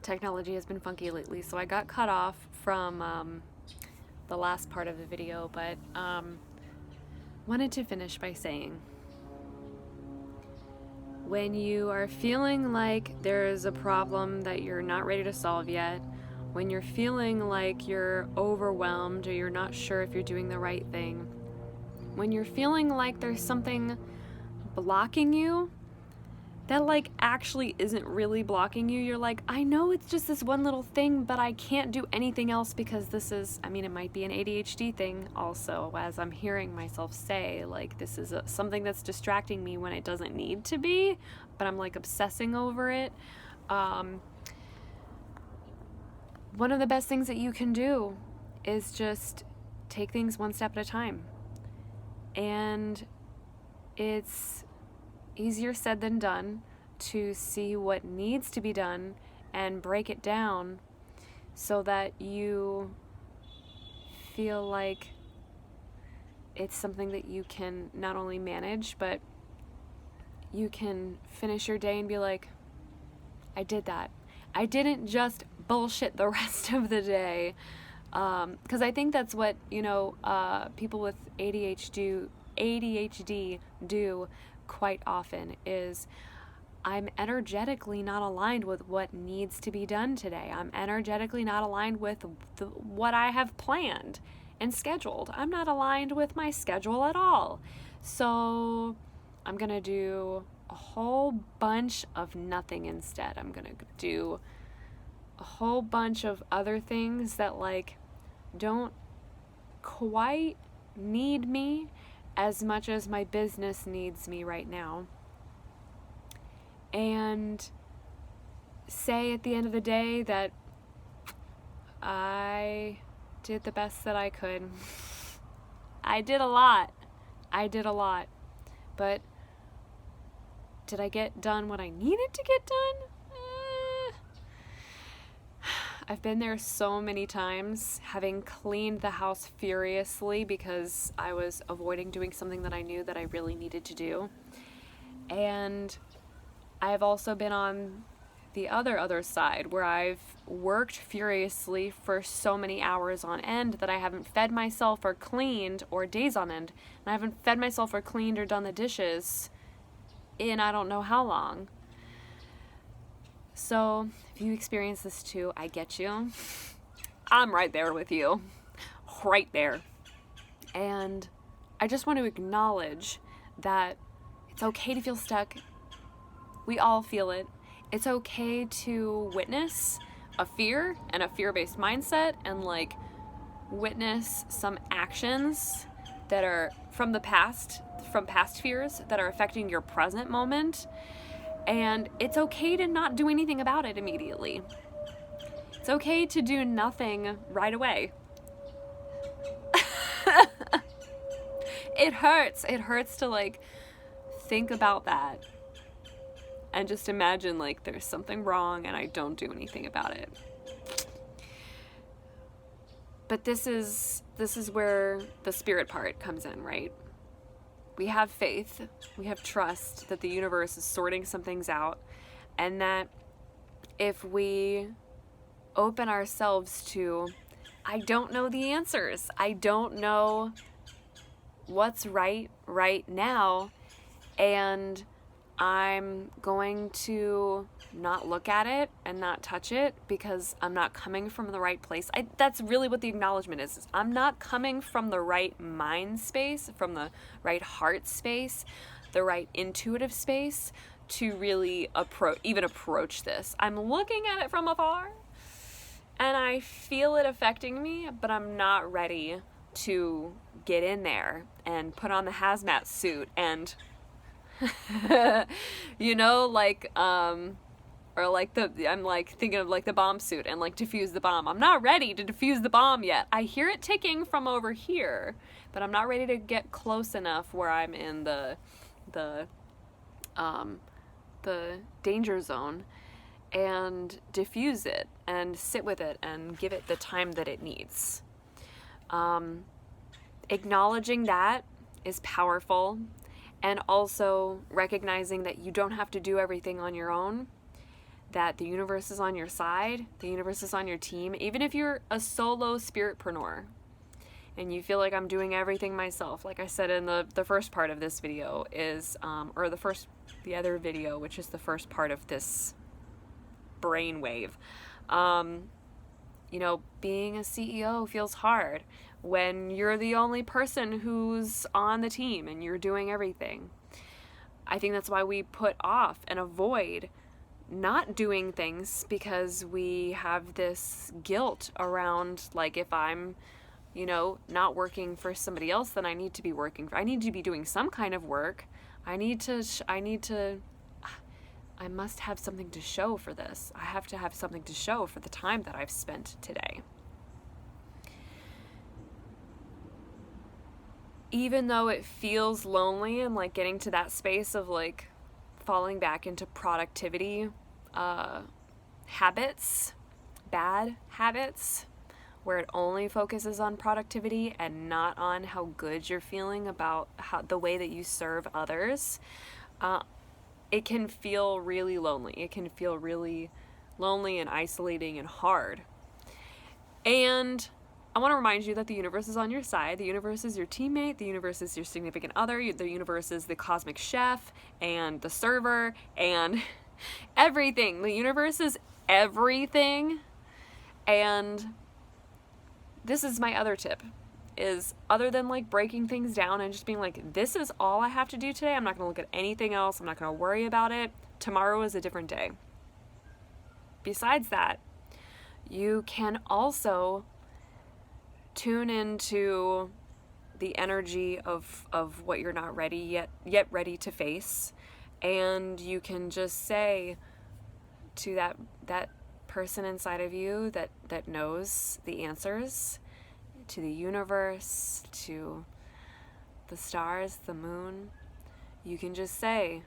technology has been funky lately, so I got cut off from the last part of the video, but wanted to finish by saying, when you are feeling like there is a problem that you're not ready to solve yet, when you're feeling like you're overwhelmed or you're not sure if you're doing the right thing, when you're feeling like there's something blocking you that like actually isn't really blocking you, you're like, I know it's just this one little thing, but I can't do anything else because this is, I mean, it might be an ADHD thing also, as I'm hearing myself say, like, this is something that's distracting me when it doesn't need to be, but I'm like obsessing over it. One of the best things that you can do is just take things one step at a time. And it's easier said than done to see what needs to be done and break it down so that you feel like it's something that you can not only manage, but you can finish your day and be like, I did that. I didn't just bullshit the rest of the day. Because I think that's what, people with ADHD do quite often, is I'm energetically not aligned with what needs to be done today. I'm energetically not aligned with what I have planned and scheduled. I'm not aligned with my schedule at all. So I'm going to do a whole bunch of nothing instead. I'm going to do a whole bunch of other things that like don't quite need me as much as my business needs me right now. And say at the end of the day that I did the best that I could. I did a lot. But did I get done what I needed to get done? I've been there so many times, having cleaned the house furiously because I was avoiding doing something that I knew that I really needed to do. And I've also been on the other side where I've worked furiously for so many hours on end that I haven't fed myself or cleaned, or days on end, and I haven't fed myself or cleaned or done the dishes in I don't know how long. So if you experience this too, I get you. I'm right there with you. Right there. And I just want to acknowledge that it's okay to feel stuck. We all feel it. It's okay to witness a fear and a fear-based mindset and like witness some actions that are from past fears that are affecting your present moment. And it's okay to not do anything about it immediately. It's okay to do nothing right away. It hurts. It hurts to like think about that and just imagine like there's something wrong and I don't do anything about it. But this is where the spirit part comes in, right? We have faith, we have trust that the universe is sorting some things out, and that if we open ourselves to, I don't know the answers, I don't know what's right now, and I'm going to not look at it and not touch it because I'm not coming from the right place. That's really what the acknowledgement is. I'm not coming from the right mind space, from the right heart space, the right intuitive space to really approach this. I'm looking at it from afar and I feel it affecting me, but I'm not ready to get in there and put on the hazmat suit and I'm like thinking of like the bomb suit and like defuse the bomb. I'm not ready to defuse the bomb yet. I hear it ticking from over here, but I'm not ready to get close enough where I'm in the danger zone and diffuse it and sit with it and give it the time that it needs. Acknowledging that is powerful. And also recognizing that you don't have to do everything on your own, that the universe is on your side, the universe is on your team. Even if you're a solo spiritpreneur and you feel like I'm doing everything myself, like I said in the first part of this video is, or the other video, which is the first part of this brainwave. You know, being a CEO feels hard when you're the only person who's on the team and you're doing everything. I think that's why we put off and avoid not doing things, because we have this guilt around, like, if I'm, you know, not working for somebody else, then I need to be I need to be doing some kind of work. I must have something to show for this. I have to have something to show for the time that I've spent today. Even though it feels lonely and like getting to that space of like falling back into productivity habits, bad habits, where it only focuses on productivity and not on how good you're feeling about the way that you serve others, it can feel really lonely. It can feel really lonely and isolating and hard. And I want to remind you that the universe is on your side. The universe is your teammate. The universe is your significant other. The universe is the cosmic chef and the server and everything. The universe is everything. And this is my other tip, is other than like breaking things down and just being like, this is all I have to do today. I'm not going to look at anything else. I'm not going to worry about it. Tomorrow is a different day. Besides that, you can also tune into the energy of what you're not ready yet ready to face. And you can just say to that person inside of you that knows the answers, to the universe, to the stars, the moon, you can just say,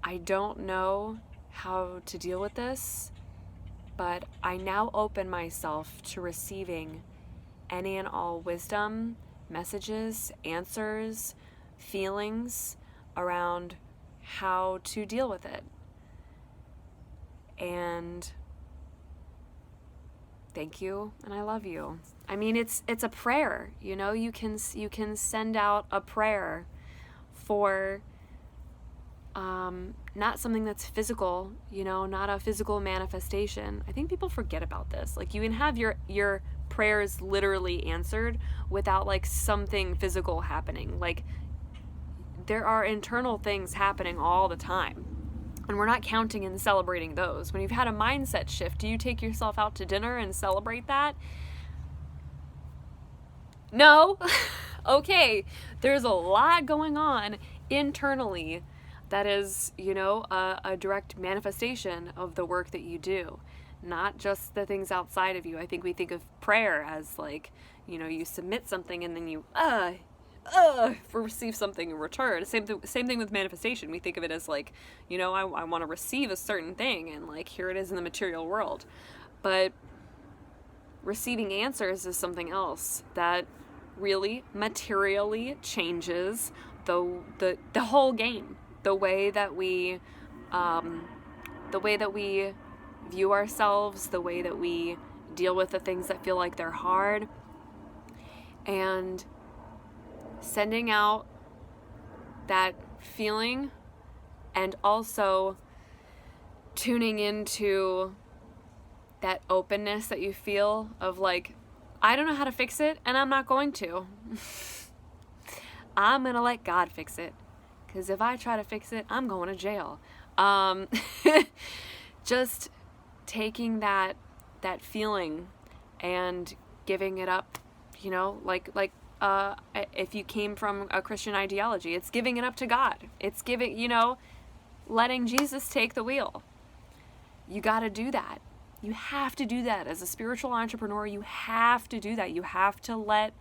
I don't know how to deal with this, but I now open myself to receiving any and all wisdom, messages, answers, feelings around how to deal with it. And thank you, and I love you. I mean, it's a prayer, you know. You can send out a prayer for not something that's physical, you know, not a physical manifestation. I think people forget about this. Like, you can have your prayers literally answered without like something physical happening. Like, there are internal things happening all the time, and we're not counting and celebrating those. When you've had a mindset shift, do you take yourself out to dinner and celebrate that? No. Okay, there's a lot going on internally that is, you know, a direct manifestation of the work that you do, not just the things outside of you. I think we think of prayer as like, you know, you submit something and then you receive something in return. Same thing with manifestation. We think of it as like, you know, I want to receive a certain thing, and like, here it is in the material world. But receiving answers is something else that really materially changes the whole game. The way that we view ourselves, the way that we deal with the things that feel like they're hard, and sending out that feeling, and also tuning into that openness that you feel of like, I don't know how to fix it, and I'm not going to. I'm going to let God fix it. Because if I try to fix it, I'm going to jail. Just taking that feeling and giving it up, you know, like if you came from a Christian ideology, it's giving it up to God. It's giving, you know, letting Jesus take the wheel. You got to do that. You have to do that as a spiritual entrepreneur. You have to do that. You have to let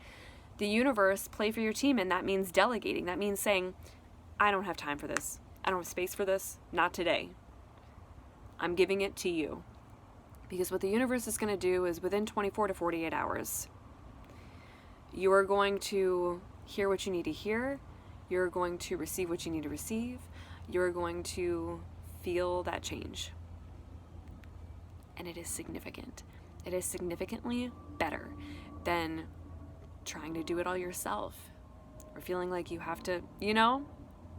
the universe play for your team, and that means delegating. That means saying, I don't have time for this. I don't have space for this. Not today. I'm giving it to you. Because what the universe is going to do is within 24 to 48 hours, you are going to hear what you need to hear. You're going to receive what you need to receive. you're going to feel that change. And it is significant. It is significantly better than trying to do it all yourself, or feeling like you have to,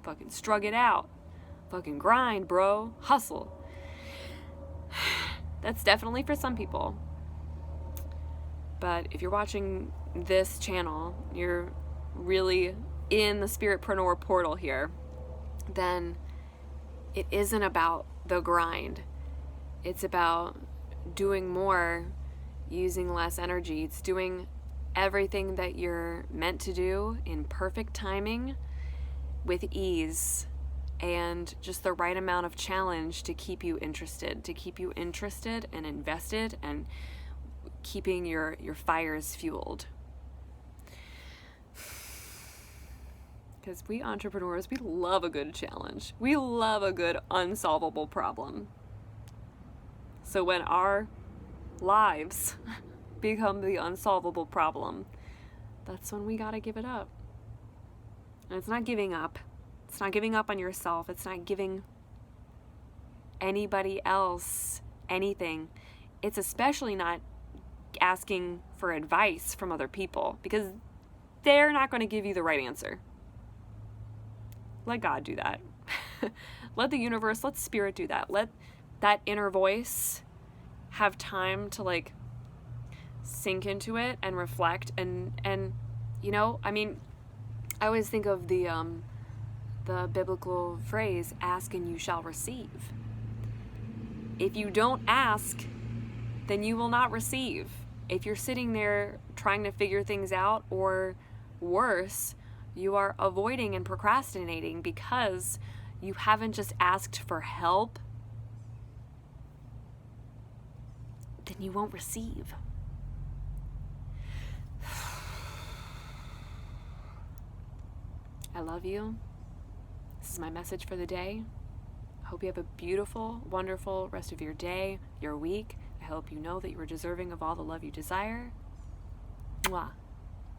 fucking strug it out. Fucking grind, bro. Hustle. That's definitely for some people. But if you're watching this channel, you're really in the Spiritpreneur portal here, then it isn't about the grind. It's about doing more, using less energy. It's doing everything that you're meant to do in perfect timing, with ease, and just the right amount of challenge to keep you interested and invested, and keeping your fires fueled. Because we entrepreneurs, we love a good challenge. We love a good unsolvable problem. So when our lives become the unsolvable problem, that's when we gotta give it up. And it's not giving up. It's not giving up on yourself. It's not giving anybody else anything. It's especially not asking for advice from other people, because they're not going to give you the right answer. Let God do that. Let the universe, let spirit do that. Let that inner voice have time to sink into it and reflect, and I always think of the biblical phrase, ask and you shall receive. If you don't ask, then you will not receive. If you're sitting there trying to figure things out, or worse, you are avoiding and procrastinating because you haven't just asked for help, then you won't receive. I love you. This is my message for the day. I hope you have a beautiful, wonderful rest of your day, your week. I hope you know that you are deserving of all the love you desire. Mwah.